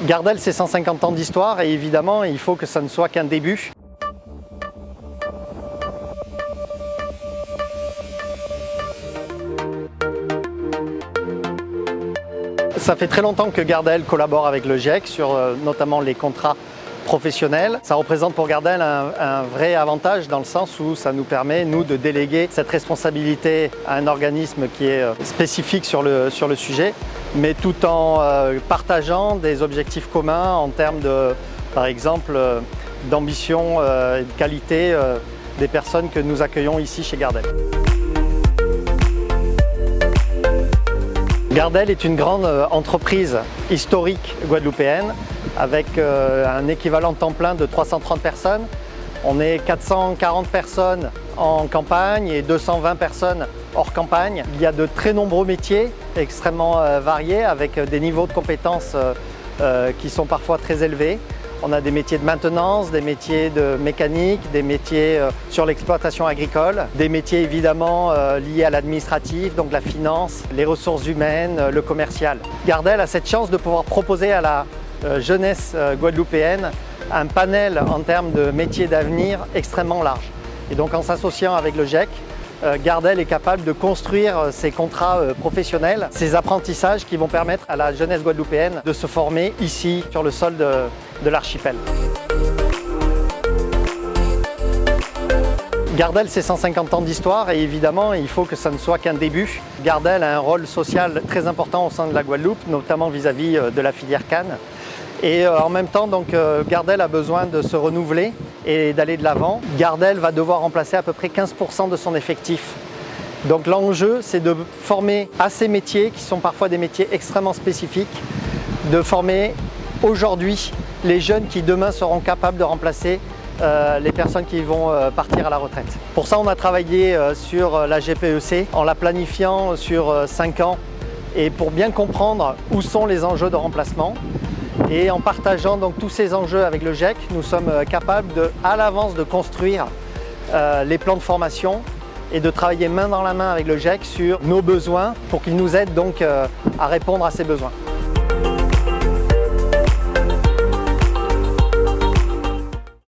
Gardel, c'est 150 ans d'histoire et évidemment, il faut que ça ne soit qu'un début. Ça fait très longtemps que Gardel collabore avec le GIEC sur notamment les contrats professionnels. Ça représente pour Gardel un vrai avantage dans le sens où ça nous permet, nous, de déléguer cette responsabilité à un organisme qui est spécifique sur le sujet, mais tout en partageant des objectifs communs en termes de, par exemple, d'ambition et de qualité des personnes que nous accueillons ici chez Gardel. Gardel est une grande entreprise historique guadeloupéenne avec un équivalent temps plein de 330 personnes. On est 440 personnes en campagne et 220 personnes hors campagne. Il y a de très nombreux métiers extrêmement variés avec des niveaux de compétences qui sont parfois très élevés. On a des métiers de maintenance, des métiers de mécanique, des métiers sur l'exploitation agricole, des métiers évidemment liés à l'administratif, donc la finance, les ressources humaines, le commercial. Gardel a cette chance de pouvoir proposer à la jeunesse guadeloupéenne un panel en termes de métiers d'avenir extrêmement large. Et donc en s'associant avec le GIEC, Gardel est capable de construire ses contrats professionnels, ces apprentissages qui vont permettre à la jeunesse guadeloupéenne de se former ici, sur le sol de l'archipel. Gardel, c'est 150 ans d'histoire et évidemment, il faut que ça ne soit qu'un début. Gardel a un rôle social très important au sein de la Guadeloupe, notamment vis-à-vis de la filière canne. Et en même temps, donc, Gardel a besoin de se renouveler et d'aller de l'avant. Gardel va devoir remplacer à peu près 15% de son effectif. Donc l'enjeu, c'est de former à ces métiers, qui sont parfois des métiers extrêmement spécifiques, de former aujourd'hui les jeunes qui demain seront capables de remplacer les personnes qui vont partir à la retraite. Pour ça, on a travaillé sur la GPEC en la planifiant sur 5 ans et pour bien comprendre où sont les enjeux de remplacement. Et en partageant donc tous ces enjeux avec le GIEC, nous sommes capables à l'avance de construire les plans de formation et de travailler main dans la main avec le GIEC sur nos besoins pour qu'il nous aide donc à répondre à ces besoins.